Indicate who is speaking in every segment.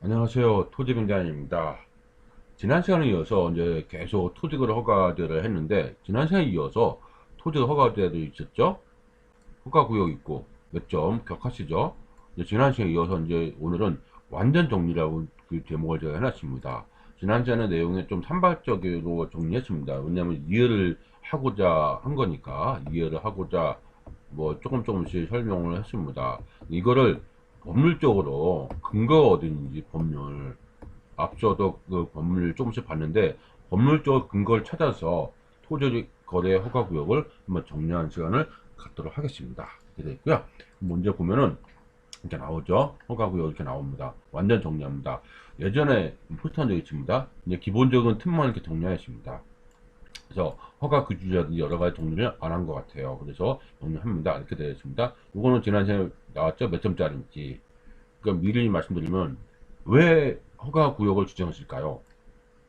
Speaker 1: 안녕하세요. 토지빙단입니다. 지난 시간에 이어서 이제 계속 토지거래 허가제를 했는데, 지난 시간에 이어서 토지거래 허가제도 있었죠? 허가구역 있고, 몇 점 기억하시죠? 이제 지난 시간에 이어서 이제 오늘은 완전 정리라고 그 제목을 제가 해놨습니다. 지난 시간의 내용에 좀 산발적으로 정리했습니다. 왜냐면 이해를 하고자 한 거니까, 이해를 하고자 뭐 조금씩 설명을 했습니다. 이거를 법률적으로 근거가 어디 있는지 법률, 앞서도 그 법률 조금씩 봤는데 법률적 근거를 찾아서 토지 거래 허가 구역을 한번 정리하는 시간을 갖도록 하겠습니다. 이렇게 되어 있고요. 먼저 보면은 이렇게 나오죠. 허가 구역 이렇게 나옵니다. 완전 정리합니다. 예전에 포스트한 적이 있습니다. 이제 기본적인 틈만 이렇게 정리하였습니다. 그래서 허가 규제라든지 여러 가지 정리를 안 한 것 같아요. 그래서 정리합니다. 이렇게 되어 있습니다. 이거는 지난 시간에 나왔죠. 몇 점짜리인지. 그러니까 미리 말씀드리면 왜 허가 구역을 지정했을까요?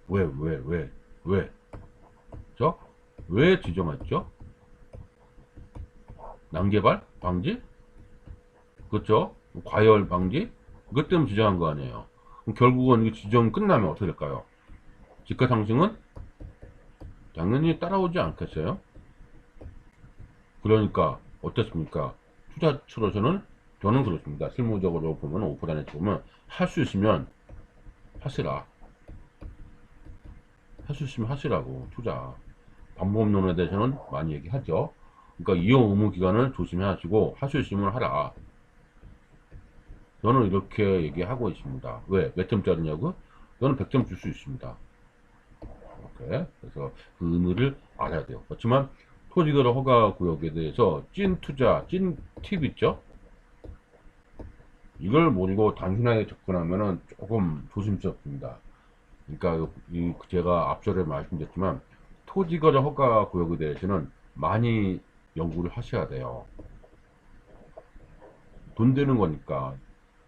Speaker 1: 왜? 저? 왜 지정했죠? 난개발? 방지? 그렇죠? 과열 방지? 그것 때문에 지정한 거 아니에요. 그럼 결국은 이 지정 끝나면 어떻게 될까요? 집가 상승은 당연히 따라오지 않겠어요? 그러니까 어떻습니까? 투자처로서는 저는 그렇습니다. 실무적으로 보면 오프라인에 보면 할 수 있으면 하시라. 할 수 있으면 하시라고. 투자. 방법론에 대해서는 많이 얘기하죠. 그러니까 이용 의무 기간을 조심해 하시고 할 수 있으면 하라. 저는 이렇게 얘기하고 있습니다. 왜? 몇 점짜리냐고? 저는 100점 줄 수 있습니다. 이렇게. 그래서 그 의미를 알아야 돼요. 그렇지만 토지거래 허가 구역에 대해서 찐 투자, 찐 팁 있죠? 이걸 모르고 단순하게 접근하면은 조금 조심스럽습니다. 그러니까 제가 앞전에 말씀드렸지만 토지거래 허가 구역에 대해서는 많이 연구를 하셔야 돼요. 돈 되는 거니까.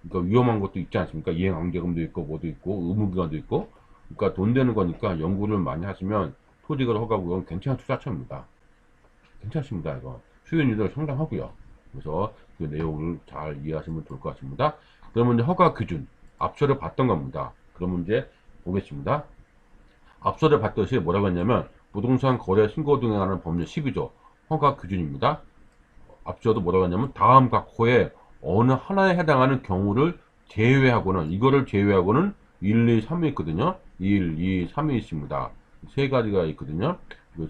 Speaker 1: 그러니까 위험한 것도 있지 않습니까? 이행강제금도 있고 뭐도 있고 의무기간도 있고. 그러니까 돈 되는 거니까 연구를 많이 하시면 토지거래 허가 구역은 괜찮은 투자처입니다. 괜찮습니다. 이거 수익률도 상당하고요. 그래서 그 내용을 잘 이해하시면 좋을 것 같습니다. 그러면 이제 허가 기준 앞서를 봤던 겁니다. 그러면 이제 보겠습니다. 앞서를 봤듯이 뭐라고 했냐면 부동산 거래 신고 등에 관한 법률 12조 허가 기준입니다. 앞서도 뭐라고 했냐면 다음 각 호에 어느 하나에 해당하는 경우를 제외하고는 이거를 제외하고는 1, 2, 3이 있거든요. 1, 2, 3이 있습니다. 세 가지가 있거든요.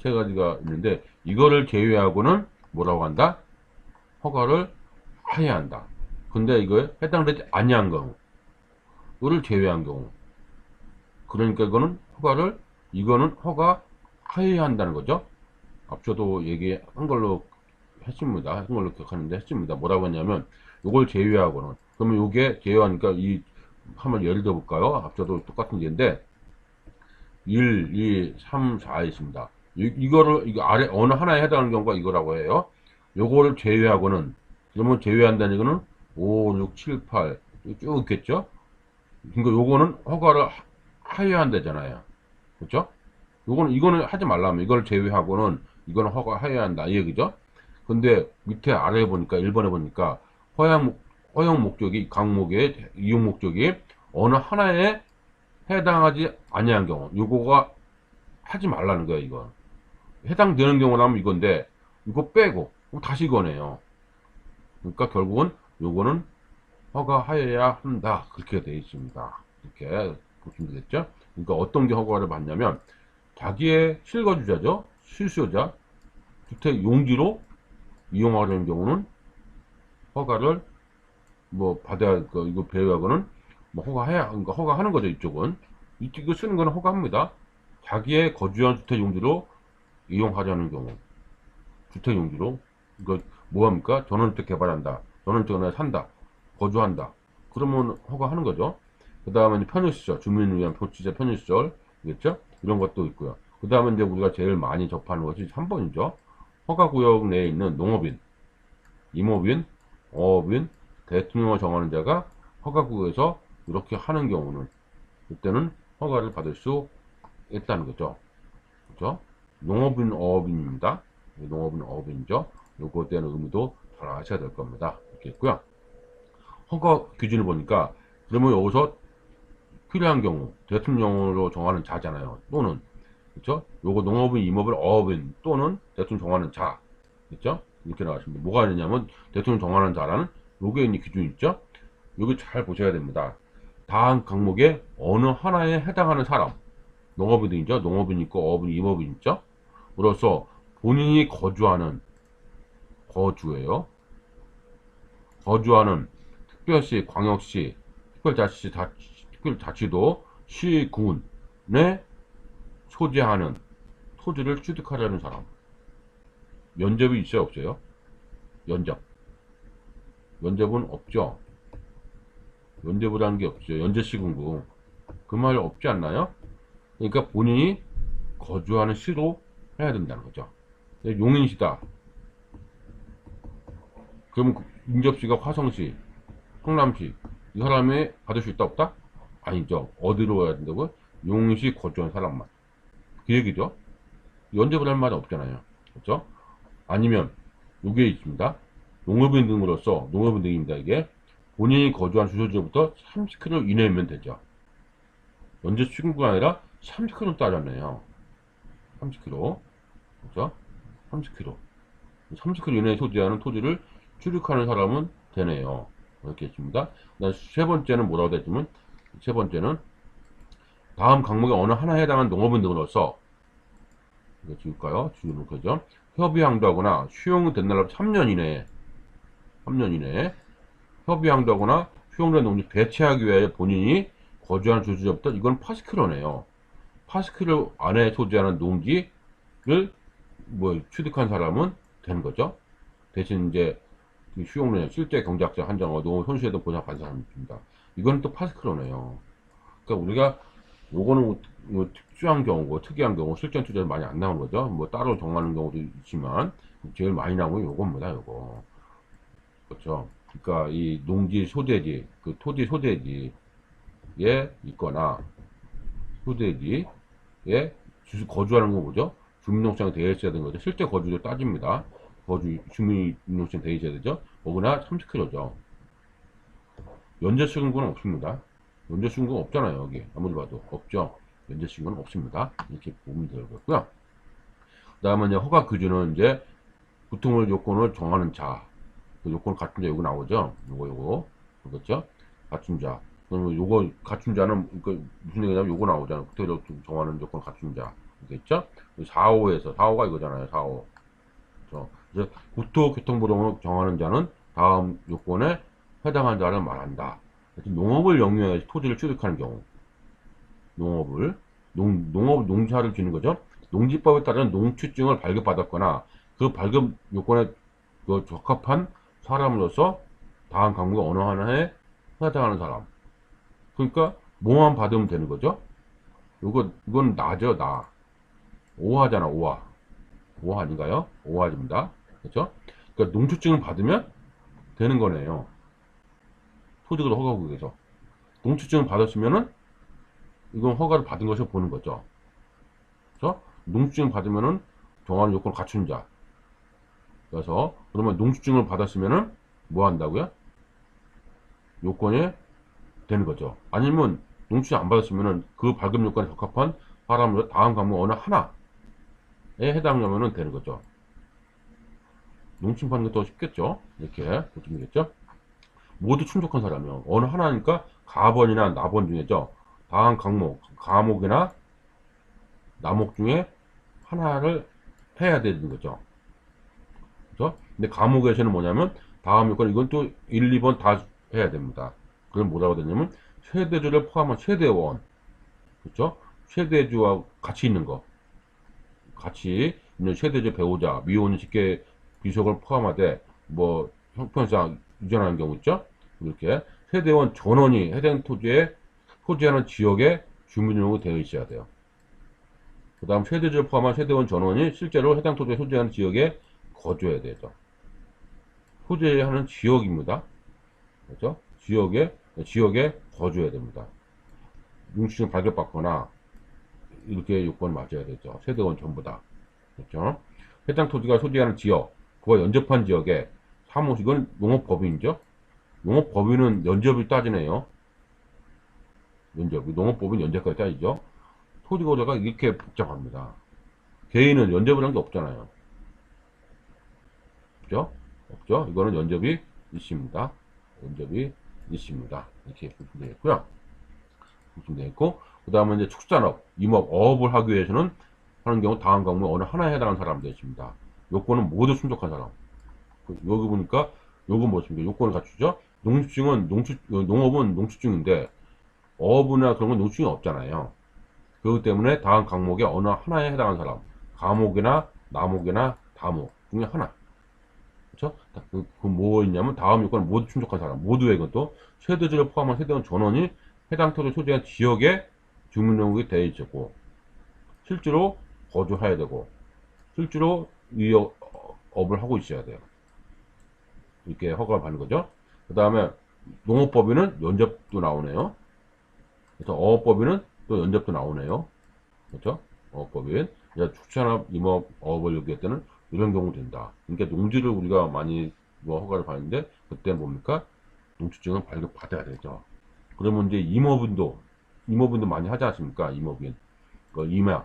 Speaker 1: 세 가지가 있는데 이거를 제외하고는 뭐라고 한다? 허가를 해야 한다. 근데 이거에 해당되지 아니한 경우, 이거를 제외한 경우, 그러니까 이거는 허가해야 한다는 거죠. 앞서도 얘기한 걸로 했습니다. 한 걸로 기억하는데 했습니다. 뭐라고 했냐면 이걸 제외하고는 그러면 요게 제외하니까 이 한번 예를 들어 볼까요? 앞서도 똑같은 예인데 1, 2, 3, 4 있습니다. 이거 아래 어느 하나에 해당하는 경우가 이거라고 해요. 요거를 제외하고는 그러면 제외한다는 이거는 5, 6, 7, 8 쭉 있겠죠? 그러니까 요거는 허가를 해야 한다잖아요. 그렇죠? 이거는 하지 말라면 이걸 제외하고는 이거는 허가해야 한다 이 얘기죠. 근데 밑에 아래에 보니까 1번에 보니까 허용 목적이 강목의 이용 목적이 어느 하나에 해당하지 아니한 경우 요거가 하지 말라는 거예요. 이거 해당되는 경우라면 이건데 이거 빼고 다시 이거네요. 그러니까 결국은 요거는 허가하여야 한다 그렇게 되어 있습니다. 이렇게 보시면 되겠죠. 그러니까 어떤 게 허가를 받냐면 자기의 실거주자죠, 실수요자 주택 용지로 이용하려는 경우는 허가를 뭐 받아야 이거 배우하고는 뭐 그러니까 허가하는 거죠. 이쪽은 이거 쓰는 거는 허가합니다. 자기의 거주한 주택 용지로 이용하려는 경우 주택 용지로 이거 뭐합니까? 전원주택 개발한다, 전원주택에 산다, 거주한다. 그러면 허가하는 거죠. 그 다음에 편의시설, 주민을 위한 도치자 편의시설, 겠죠? 이런 것도 있고요. 그 다음에 이제 우리가 제일 많이 접하는 것이 3번이죠. 허가구역 내에 있는 농업인, 임업인, 어업인, 대통령을 정하는 자가 허가구역에서 이렇게 하는 경우는 그때는 허가를 받을 수 있다는 거죠. 그렇죠? 농업인, 어업인입니다. 농업인, 어업인이죠. 요거에 대한 의미도 잘 아셔야 될 겁니다. 이렇게 있고요. 허가 기준을 보니까 그러면 여기서 필요한 경우 대통령으로 정하는 자잖아요. 또는 그렇죠? 요거 농업인, 임업인, 어업인 또는 대통령 정하는 자. 그렇죠? 이렇게 나왔습니다. 뭐가 있냐면 대통령 정하는 자라는 요게 이제 기준이 있죠? 여기 잘 보셔야 됩니다. 다음 항목에 어느 하나에 해당하는 사람, 농업인이죠. 농업인 있고 어업인, 임업인 있죠. 그래서 본인이 거주하는 거주예요. 거주하는 특별시, 광역시, 특별자치도, 시군에 소재하는 토지를 취득하려는 사람. 면접이 있어요, 없어요? 면접. 면접은 없죠. 면접이라는 게 없죠. 연재시군구. 그 말 없지 않나요? 그러니까 본인이 거주하는 시로 해야 된다는 거죠. 용인시다. 그러면 인접시가 화성시, 성남시. 이 사람이 받을 수 있다 없다? 아니죠. 어디로 가야 된다고요? 용인시 거주한 사람만. 그 얘기죠. 연접을 할 말이 없잖아요. 그렇죠? 아니면 요게 있습니다. 농업인 등으로서 농업인 등입니다. 이게 본인이 거주한 주소지부터 30km 이내면 되죠. 연재 출근구가 아니라 30km 따졌네요. 30km. 그렇죠? 30km. 30km 이내에 소지하는 토지를 출입하는 사람은 되네요. 이렇게 있습니다. 세 번째는 뭐라고 됐지만, 세 번째는 다음 항목에 어느 하나에 해당하는 농업인 등으로서, 이거 지울까요? 지우는 거죠. 협의항도 하거나 수용된 날로부터 3년 이내에, 3년 이내에 협의항도 하거나 수용된 농지 배치하기 위해 본인이 거주하는 주소지부터 이건 80km네요. 80km 안에 소지하는 농지를 뭐 취득한 사람은 되는 거죠. 대신 이제 수용량 실제 경작자 한정어 농업 손실에도 보상받는 사람입니다. 이건 또 80km네요. 그러니까 우리가 요거는 뭐 특수한 경우고 특이한 경우 실전 투자는 많이 안 나오는 거죠. 뭐 따로 정하는 경우도 있지만 제일 많이 나오는 건 요겁니다. 요거. 그렇죠. 그러니까 이 농지 소재지, 그 토지 소재지에 있거나 소재지에 거주하는 거 뭐죠? 주민등록증에 되어 있어야 되는 거죠. 실제 거주도 따집니다. 거주 주민등록증 되어 있어야 되죠. 거기나 30km죠. 연재신고는 없습니다. 연재신고가 없잖아요. 여기 아무리 봐도 없죠. 연재신고는 없습니다. 이렇게 보면 되겠고요. 그 다음에 이제 허가 기준은 이제 구토물 요건을 정하는 자, 그 요건 갖춘 자 요거 나오죠. 요거 그렇죠? 갖춘 자. 그러면 요거 갖춘 자는 그 무슨 얘기냐면 요거 나오잖아요. 구토물 정하는 요건 갖춘 자. 있죠? 4호에서 4호가 이거잖아요. 4호. 그래서 국토교통부로 정하는 자는 다음 요건에 해당하는 자를 말한다. 농업을 영위해서 토지를 취득하는 경우, 농사를 짓는 거죠. 농지법에 따른 농취증을 발급받았거나 그 발급 요건에 그 적합한 사람으로서 다음 항목의 어느 하나에 해당하는 사람. 그러니까 뭐만 받으면 되는 거죠. 이건 나죠, 나. 오화잖아, 오화. 오화 아닌가요? 오화입니다. 그렇죠? 그러니까 농취증을 받으면 되는 거네요. 토지를 허가국에서 농취증을 받았으면은 이건 허가를 받은 것을 보는 거죠. 그렇죠? 농취증을 받으면은 정하는 요건을 갖춘 자. 그래서 그러면 농취증을 받았으면은 뭐 한다고요? 요건에 되는 거죠. 아니면 농취증 안 받았으면은 그 발급 요건에 적합한 사람으로 다음 과목 어느 하나에 해당하면은 되는 거죠. 농취증 받는 게 더 쉽겠죠. 이렇게 보시면 되겠죠. 모두 충족한 사람이요. 어느 하나니까 가번이나 나번 중에죠. 다음 과목이나 나목 중에 하나를 해야 되는 거죠. 그렇죠? 근데 과목에서는 뭐냐면 다음 요건 이건 또 1, 2번 다 해야 됩니다. 그럼 뭐라고 되냐면 세대주를 포함한 세대원, 그렇죠? 세대주와 같이 있는 거, 같이 있는 세대주 배우자, 미혼 직계 비속을 포함하되 뭐 형편상 유전하는 경우 있죠? 이렇게 세대원 전원이 해당 토지에 소지하는 지역에 주민등록이 되어 있어야 돼요. 그 다음 세대주를 포함한 세대원 전원이 실제로 해당 토지에 소지하는 지역에 거주해야 되죠. 소재하는 지역입니다. 그렇죠? 지역에 거주해야 됩니다. 농취증 발급받거나 이렇게 요건 맞아야 되죠. 세대원 전부 다. 그렇죠? 해당 토지가 소지하는 지역, 그와 연접한 지역에 사무실, 이건 농업법인이죠? 농업법인은 연접이 따지네요. 연접. 농업법은 연접까지 따지죠. 토지거래가 이렇게 복잡합니다. 개인은 연접을 한 게 없잖아요. 없죠? 없죠? 이거는 연접이 있습니다. 연접이 있습니다. 이렇게 보시면 되겠고요. 보시면 되겠고, 그 다음에 이제 축산업, 임업, 어업을 하기 위해서는 하는 경우 다음 과목 어느 하나에 해당하는 사람이 되겠습니다. 요건은 모두 충족한 사람. 여기 보니까 요건 뭐습니까? 요건을 갖추죠. 농축증은 농업은 농축증인데 어업이나 그런 건 농축증이 없잖아요. 그렇기 때문에 다음 과목에 어느 하나에 해당하는 사람, 과목이나 나목이나 다목 중에 하나. 그렇죠? 뭐 있냐면 다음 요건을 모두 충족한 사람, 모두의 것도 세대주를 포함한 세대원 전원이 해당 토지 소재한 지역에 주민등록이 되어 있었고 실제로 거주해야 되고 실제로 위업을 하고 있어야 돼요. 이렇게 허가를 받는 거죠. 그 다음에 농업법인은 연접도 나오네요. 그래서 어업법인은 또 연접도 나오네요. 그렇죠? 어업법인. 축산업, 임업, 어업을 요구할 때는 이런 경우 된다. 그러니까 농지를 우리가 많이 뭐 허가를 받는데 그때 뭡니까? 농축증은 발급받아야 되죠. 그러면 이제 임업인도 많이 하지 않습니까? 임업인. 그 임야.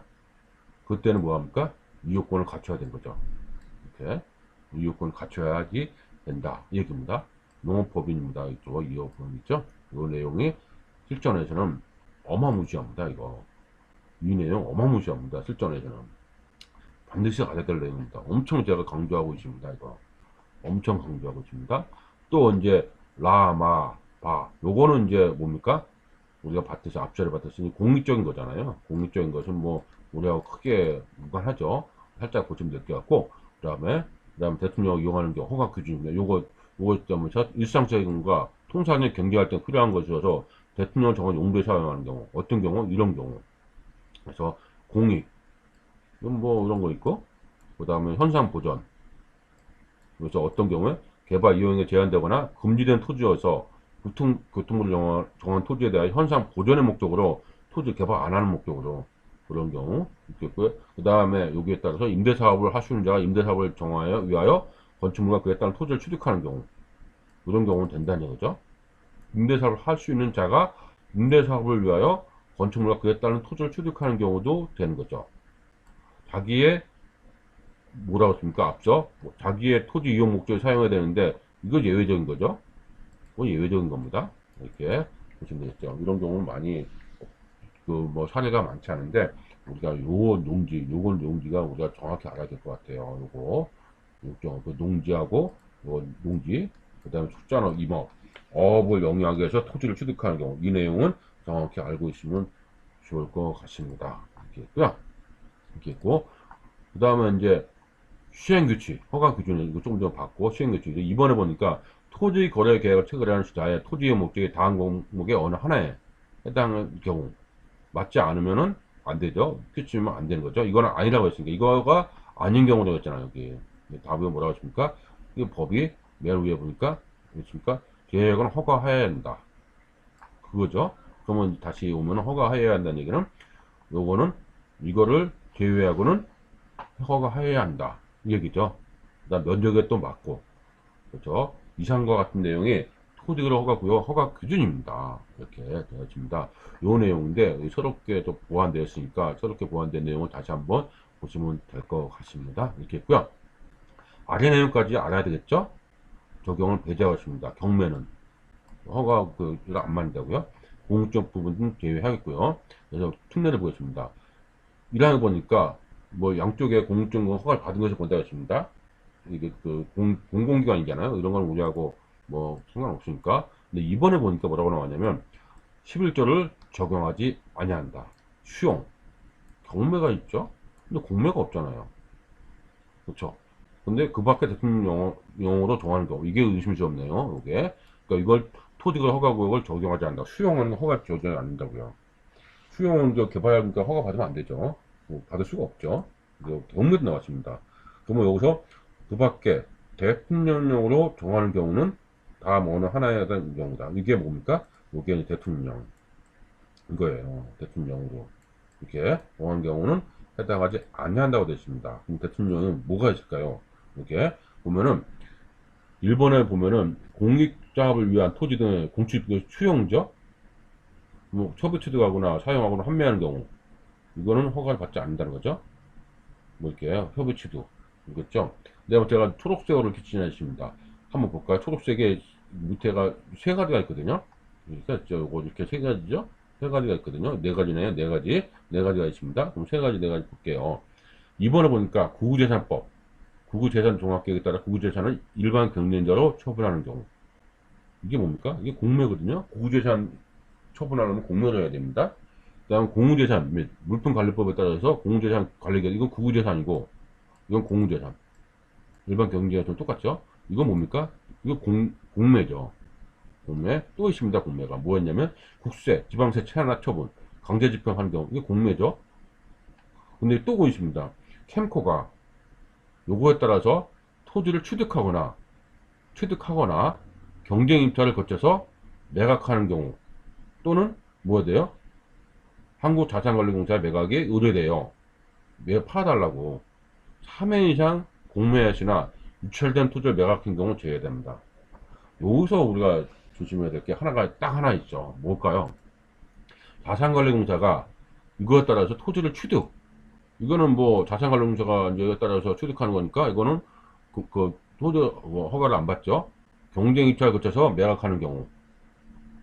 Speaker 1: 그때는 뭐 합니까? 이 요건을 갖춰야 되는 거죠. 이렇게. 이 요건을 갖춰야지 된다. 이 얘기입니다. 농업법인입니다. 이쪽, 이 요건 있죠? 이 내용이 실전에서는 어마무시합니다, 이거. 이 내용 어마무시합니다, 실전에서는. 반드시 알아야 될 내용입니다. 엄청 제가 강조하고 있습니다, 이거. 엄청 강조하고 있습니다. 또 이제, 라, 마, 바. 요거는 이제 뭡니까? 우리가 봤듯이, 앞절에 봤듯이 공익적인 거잖아요. 공익적인 것은 뭐, 우리하고 크게 무관하죠. 살짝 보시면 될 것 같고, 그 다음에 대통령 이용하는 경우 허가 규준입니다. 요거 때문에 일상적인 것과 통상의 경제할 때 필요한 것이어서 대통령 정한 용도에 사용하는 경우, 어떤 경우? 이런 경우. 그래서 공익, 뭐 이런 거 있고, 그 다음에 현상 보전. 그래서 어떤 경우에 개발 이용에 제한되거나 금지된 토지여서 교통부를 정한 토지에 대한 현상 보전의 목적으로 토지 개발 안 하는 목적으로 그런 경우 있겠고요. 그 다음에 여기에 따라서 임대사업을 할 수 있는 자가 임대사업을 정하여 위하여 건축물과 그에 따른 토지를 취득하는 경우 이런 경우는 된다는 얘기죠. 임대사업을 할 수 있는 자가 임대사업을 위하여 건축물과 그에 따른 토지를 취득하는 경우도 되는 거죠. 자기의 뭐라고 했습니까? 앞서 자기의 토지 이용 목적에 사용해야 되는데 이거 예외적인 거죠. 그건 예외적인 겁니다. 이렇게 보시면 되겠죠. 이런 경우는 많이 그 뭐 사례가 많지 않은데 우리가 요건 농지가 우리가 정확히 알아야 될 것 같아요. 그 농지하고 요 농지 그다음에 축산업, 임업, 어업을 영위하기 위해서 토지를 취득하는 경우 이 내용은 정확히 알고 있으면 좋을 것 같습니다. 이렇게 있고요. 이렇게 있고 그 다음에 이제 시행규칙, 허가기준을 이거 조금 더 봤고, 시행규칙. 이번에 보니까 토지 거래 계약을 체결하는 시자에 토지의 목적이 다음項目의 어느 하나에 해당할 경우, 맞지 않으면은 안 되죠. 규칙이면 안 되는 거죠. 이거는 아니라고 했으니까, 이거가 아닌 경우라고 했잖아요, 여기. 답이 뭐라고 했습니까? 이 법이 맨 위에 보니까, 그렇습니까? 계획은 허가해야 한다. 그거죠. 그러면 다시 오면 허가해야 한다는 얘기는, 요거는, 이거를 제외하고는 허가해야 한다. 이 얘기죠. 그다음 면적에 또 맞고, 그렇죠. 이상과 같은 내용이 토지거래 허가구역 허가 기준입니다. 이렇게 되어 있습니다. 요 내용인데 새롭게 또 보완되어 있으니까 새롭게 보완된 내용을 다시 한번 보시면 될 것 같습니다. 이렇게 있고요. 아래 내용까지 알아야 되겠죠? 적용을 배제하겠습니다. 경매는 허가 안 맞는다고요? 공적 부분은 제외하겠고요. 그래서 특례를 보겠습니다. 1항에 보니까 뭐 양쪽에 공적인 허가를 받은 것을 본다고 했습니다. 이게 공공기관이잖아요. 이런 건 우리하고 뭐 상관없으니까. 근데 이번에 보니까 뭐라고 나왔냐면 11조를 적용하지 아니한다. 수용. 경매가 있죠. 근데 공매가 없잖아요. 그렇죠. 근데 그 밖에 대통령령으로 정하는 경우 이게 의심스럽네요. 이게 그러니까 이걸 토지가 허가구역을 적용하지 않는다. 수용은 허가 적용이 안 된다고요. 수용은 개발하니까 허가 받으면 안 되죠. 뭐 받을 수가 없죠. 경매도 나왔습니다. 그러면 여기서 그 밖에 대통령령으로 정하는 경우는 다음 어느 하나에 대한 경우다. 이게 뭡니까? 이게 대통령. 이거예요. 대통령으로. 이렇게 정하는 경우는 해당하지 아니한다고 되어 있습니다. 그럼 대통령은 뭐가 있을까요? 이렇게 보면은, 1번에 보면은 공익작업을 위한 토지 등의 공취 수용죠? 뭐 소비 취득하거나 사용하거나 판매하는 경우 이거는 허가를 받지 않는다는 거죠. 뭐 이렇게 소비 취득 이겠죠. 제가 초록색으로 이렇게 지나있습니다. 한번 볼까요? 초록색에 밑에가 세 가지가 있거든요. 그러니까 요거 이렇게 세 가지죠. 세 가지가 있거든요. 네 가지네요. 네 가지가 있습니다. 그럼 네 가지 볼게요. 이번에 보니까 구구재산법, 구구재산종합계획에 따라 구구재산을 일반 경쟁자로 처분하는 경우. 이게 뭡니까? 이게 공매거든요. 구구재산 처분하려면 공매를 해야 됩니다. 그 다음 공유재산 및 물품관리법에 따라서 공유재산 관리계획, 이건 구구재산이고, 이건 공유재산. 일반 경쟁자랑 좀 똑같죠? 이건 뭡니까? 이거 공매죠. 공매. 또 있습니다, 공매가. 뭐였냐면, 국세, 지방세 체납 처분, 강제 집행하는 경우. 이게 공매죠? 근데 또 있습니다. 캠코가 요거에 따라서 토지를 취득하거나 경쟁 입찰을 거쳐서 매각하는 경우 또는 뭐야 돼요? 한국자산관리공사 매각이 의뢰돼요. 팔아달라고 3회 이상 공매시나 유찰된 토지를 매각한 경우 제외됩니다. 여기서 우리가 조심해야 될 게 딱 하나 있죠. 뭘까요? 자산관리공사가 이거에 따라서 토지를 취득, 이거는 뭐 자산관리공사가 이제에 따라서 취득하는 거니까 이거는 토지 허가를 안 받죠. 경쟁 입찰 거쳐서 매각하는 경우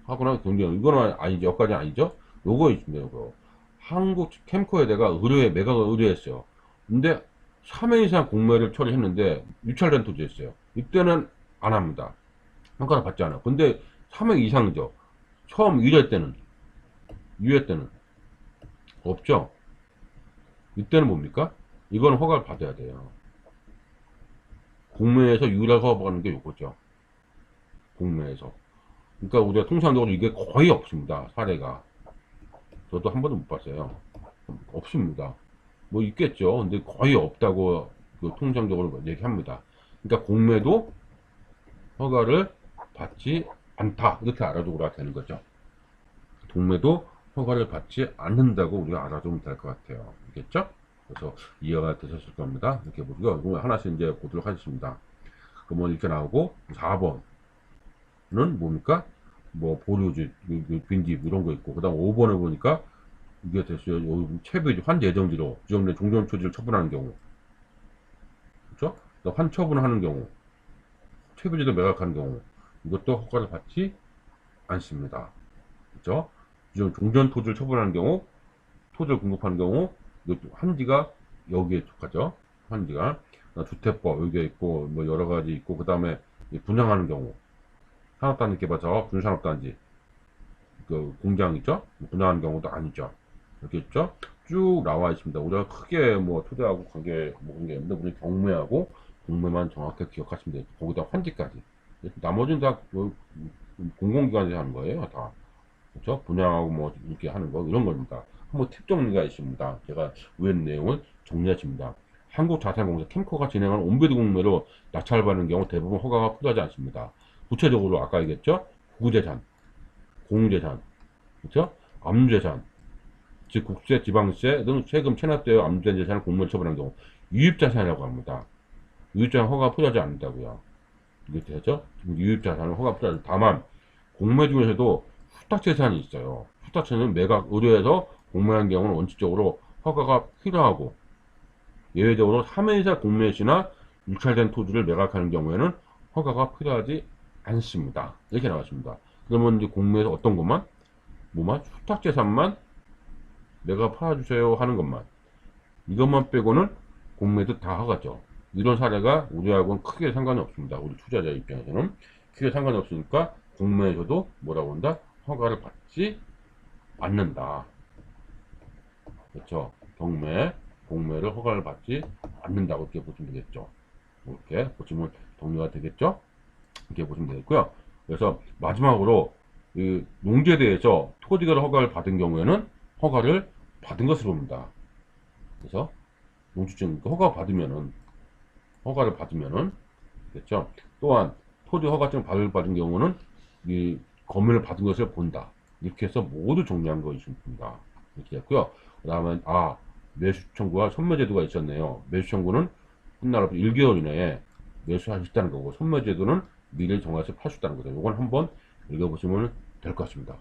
Speaker 1: 하거나 경쟁, 이거는 아니죠. 여기까지 아니죠. 요거 있습니다. 요거 한국 캠코에다가 매각을 의뢰했어요. 근데 3회 이상 공매를 처리했는데 유찰된 토지였어요. 이때는 안 합니다. 평가를 받지 않아요. 근데 3회 이상이죠. 처음 1회 때는 없죠. 이때는 뭡니까? 이건 허가를 받아야 돼요. 공매에서 유일하게 허가받는 게 요거죠. 공매에서. 그러니까 우리가 통상적으로 이게 거의 없습니다. 사례가. 저도 한 번도 못 봤어요. 없습니다. 뭐 있겠죠. 근데 거의 없다고 통상적으로 얘기합니다. 그러니까 공매도 허가를 받지 않다. 이렇게 알아두고 되는 거죠. 동매도 허가를 받지 않는다고 우리가 알아두면 될 것 같아요. 알겠죠? 그래서 이해가 되셨을 겁니다. 이렇게 보고요. 이거 하나씩 이제 보도록 하겠습니다. 그러면 이렇게 나오고 4번은 뭡니까? 뭐 보류지, 빈집 이런 거 있고, 그 다음 5번에 보니까 이게 됐어요. 채비 환예정지로 지정된 종전 초지를 처분하는 경우, 그렇죠? 환처분하는 경우, 채비지도 매각하는 경우, 이것도 허가를 받지 않습니다. 그렇죠? 종전 토지를 처분하는 경우, 토지를 공급하는 경우, 환지가 여기에 속하죠. 환지가 주택법 여기에 있고, 뭐 여러 가지 있고, 그 다음에 분양하는 경우, 산업단지 개발사업, 준산업단지, 그 공장 있죠? 분양하는 경우도 아니죠. 이렇게 있죠? 쭉 나와 있습니다. 우리가 크게 뭐 토지하고 관계 없는데, 우리 경매하고 공매만 정확하게 기억하시면 돼요. 거기다 환지까지. 나머지는 다 공공기관에서 하는 거예요, 다. 그렇죠? 분양하고 뭐 이렇게 하는 거 이런 겁니다. 한번 팁 정리가 있습니다. 제가 위의 내용을 정리했습니다. 한국자산공사 캠코가 진행하는 온비드 공매로 낙찰받는 경우 대부분 허가가 필요하지 않습니다. 구체적으로 아까 얘기했죠? 구재산, 공유재산, 그렇죠? 압류재산, 즉 국세, 지방세 등 세금 체납되어 압류된 재산을 공매로 처분하는 경우 유입자산이라고 합니다. 유입자산 허가가 필요하지 않는다고요. 이게 되죠? 유입자산은 허가가 필요하지. 다만 공매 중에서도 후탁재산이 있어요. 후탁재산은 매각 의뢰해서 공매한 경우는 원칙적으로 허가가 필요하고, 예외적으로 3회 이상 공매 시나 유찰된 토지를 매각하는 경우에는 허가가 필요하지 않습니다. 이렇게 나왔습니다. 그러면 이제 공매에서 어떤 것만? 후탁재산만 내가 팔아주세요 하는 것만. 이것만 빼고는 공매도 다 허가죠. 이런 사례가 우리하고는 크게 상관이 없습니다. 우리 투자자 입장에서는 크게 상관이 없으니까 공매에서도 뭐라고 한다? 허가를 받지 않는다. 그렇죠? 공매를 허가를 받지 않는다고 이렇게 보시면 되겠죠. 이렇게 보시면 정리가 되겠죠? 이렇게 보시면 되겠고요. 그래서 마지막으로 이 농지대에서 토지가 허가를 받은 경우에는 허가를 받은 것으로 봅니다. 그래서 농지증 허가를 받으면은 됐죠. 또한 토지 허가증 받은 경우는 이 검열을 받은 것을 본다. 이렇게 해서 모두 정리한 거 있습니다. 이렇게 했고요. 그 다음에 매수 청구와 선매제도가 있었네요. 매수 청구는 끝나로부터 1개월 이내에 매수할 수 있다는 거고, 선매제도는 미래를 정해서 팔 수 있다는 거죠. 이건 한번 읽어보시면 될 것 같습니다.